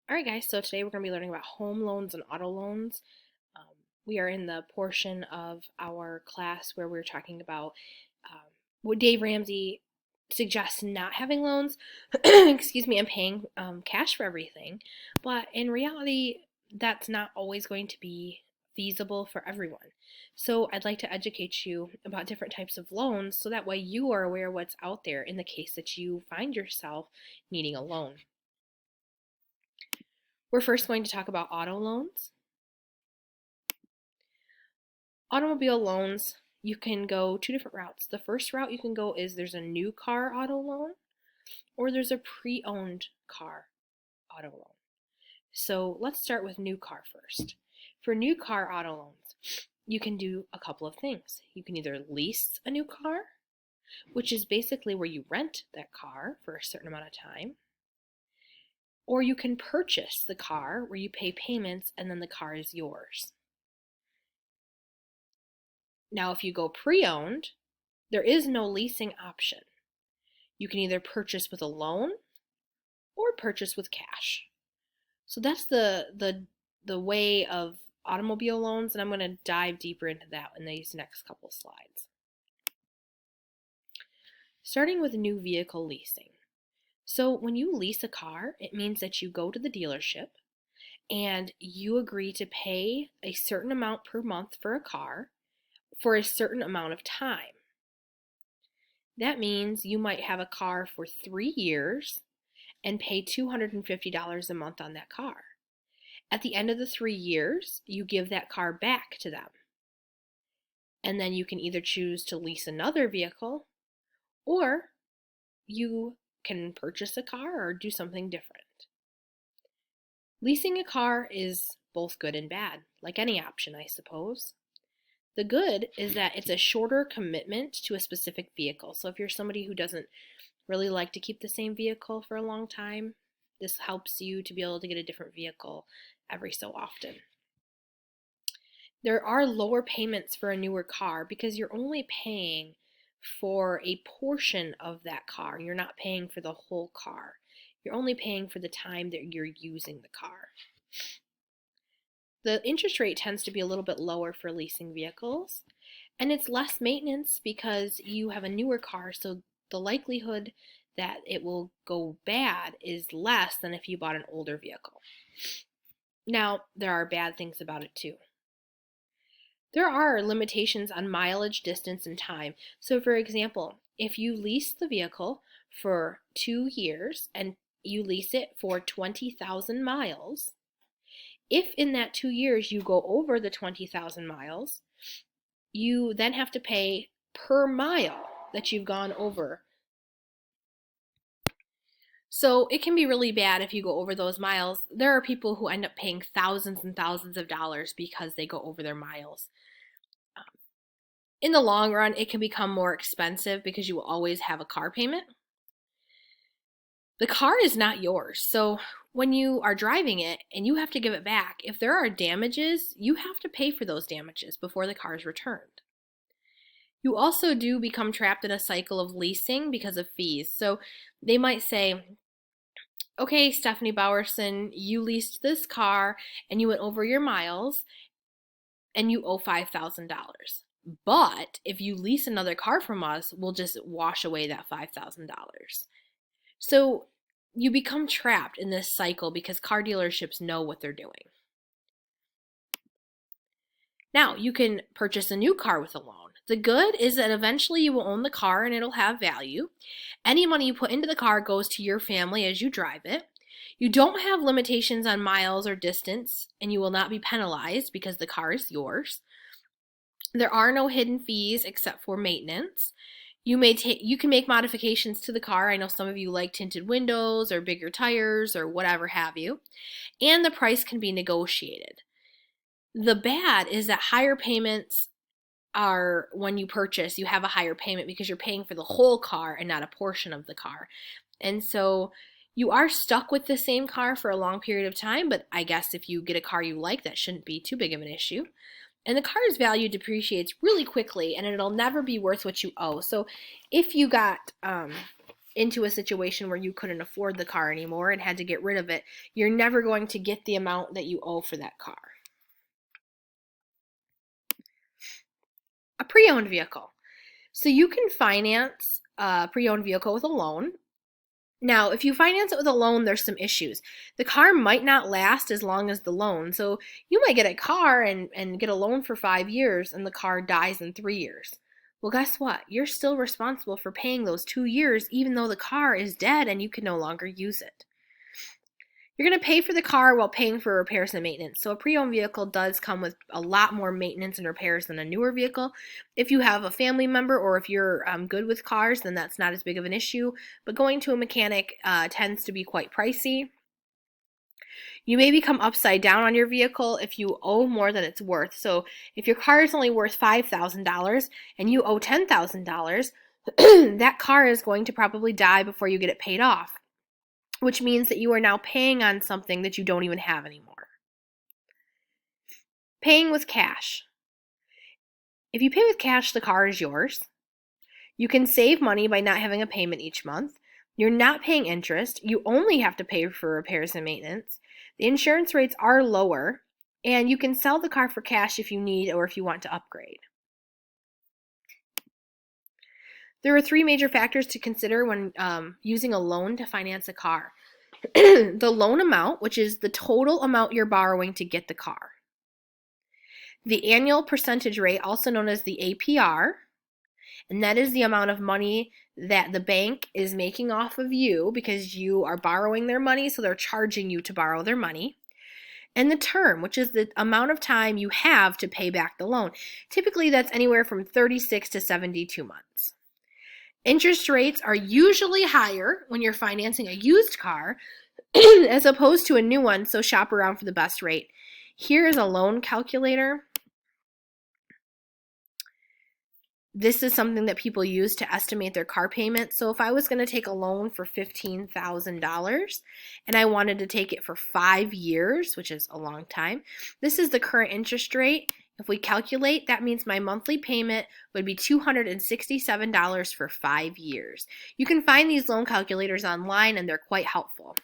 Alright guys, so today we're going to be learning about home loans and auto loans. Um, we are in the portion of our class where we're talking about what Dave Ramsey suggests not having loans, excuse me, and paying cash for everything. But in reality, that's not always going to be feasible for everyone. So I'd like to educate you about different types of loans so that way you are aware of what's out there in the case that you find yourself needing a loan. We're first going to talk about auto loans. Automobile loans, you can go two different routes. The first route you can go is there's a new car auto loan or there's a pre-owned car auto loan. So let's start with new car first. For new car auto loans, you can do a couple of things. You can either lease a new car, which is basically where you rent that car for a certain amount of time, or you can purchase the car where you pay payments and then the car is yours. Now, if you go pre-owned, there is no leasing option. You can either purchase with a loan or purchase with cash. So that's the way of automobile loans, and I'm going to dive deeper into that in these next couple slides. Starting with new vehicle leasing. So when you lease a car, it means that you go to the dealership and you agree to pay a certain amount per month for a car for a certain amount of time. That means you might have a car for 3 years and pay $250 a month on that car. At the end of the 3 years, you give that car back to them. And then you can either choose to lease another vehicle or you can purchase a car or do something different. Leasing a car is both good and bad, like any option, I suppose. The good is that it's a shorter commitment to a specific vehicle. So if you're somebody who doesn't really like to keep the same vehicle for a long time, this helps you to be able to get a different vehicle every so often. There are lower payments for a newer car because you're only paying for a portion of that car. You're not paying for the whole car. You're only paying for the time that you're using the car. The interest rate tends to be a little bit lower for leasing vehicles, and it's less maintenance because you have a newer car, so the likelihood that it will go bad is less than if you bought an older vehicle. Now, there are bad things about it too. There are limitations on mileage, distance, and time. So for example, if you lease the vehicle for 2 years and you lease it for 20,000 miles, if in that 2 years you go over the 20,000 miles, you then have to pay per mile that you've gone over. So it can be really bad if you go over those miles. There are people who end up paying thousands and thousands of dollars because they go over their miles. In the long run, it can become more expensive because you will always have a car payment. The car is not yours, so when you are driving it and you have to give it back, if there are damages, you have to pay for those damages before the car is returned. You also do become trapped in a cycle of leasing because of fees. So they might say, okay, Stephanie Bowerson, you leased this car and you went over your miles and you owe $5,000. But if you lease another car from us, we'll just wash away that $5,000. So you become trapped in this cycle because car dealerships know what they're doing. Now, you can purchase a new car with a loan. The good is that eventually you will own the car and it'll have value. Any money you put into the car goes to your family as you drive it. You don't have limitations on miles or distance, and you will not be penalized because the car is yours. There are no hidden fees except for maintenance. You can make modifications to the car. I know some of you like tinted windows or bigger tires or whatever have you. And the price can be negotiated. The bad is that higher payments are when you purchase, you have a higher payment because you're paying for the whole car and not a portion of the car. And so you are stuck with the same car for a long period of time, but I guess if you get a car you like, that shouldn't be too big of an issue. And the car's value depreciates really quickly and it'll never be worth what you owe. So if you got into a situation where you couldn't afford the car anymore and had to get rid of it, you're never going to get the amount that you owe for that car. A pre-owned vehicle. So you can finance a pre-owned vehicle with a loan. Now, if you finance it with a loan, there's some issues. The car might not last as long as the loan. So you might get a car and get a loan for 5 years and the car dies in 3 years. Well, guess what? You're still responsible for paying those 2 years even though the car is dead and you can no longer use it. You're going to pay for the car while paying for repairs and maintenance. So a pre-owned vehicle does come with a lot more maintenance and repairs than a newer vehicle. If you have a family member or if you're good with cars, then that's not as big of an issue. But going to a mechanic tends to be quite pricey. You may become upside down on your vehicle if you owe more than it's worth. So if your car is only worth $5,000 and you owe $10,000, that car is going to probably die before you get it paid off, which means that you are now paying on something that you don't even have anymore. Paying with cash. If you pay with cash, the car is yours. You can save money by not having a payment each month. You're not paying interest. You only have to pay for repairs and maintenance. The insurance rates are lower, and you can sell the car for cash if you need or if you want to upgrade. There are 3 major factors to consider when using a loan to finance a car. The loan amount, which is the total amount you're borrowing to get the car. The annual percentage rate, also known as the APR, and that is the amount of money that the bank is making off of you because you are borrowing their money, so they're charging you to borrow their money. And the term, which is the amount of time you have to pay back the loan. Typically, that's anywhere from 36 to 72 months. Interest rates are usually higher when you're financing a used car as opposed to a new one, so shop around for the best rate. Here is a loan calculator. This is something that people use to estimate their car payment. So if I was going to take a loan for $15,000 and I wanted to take it for 5 years, which is a long time, this is the current interest rate. If we calculate, that means my monthly payment would be $267 for 5 years. You can find these loan calculators online and they're quite helpful.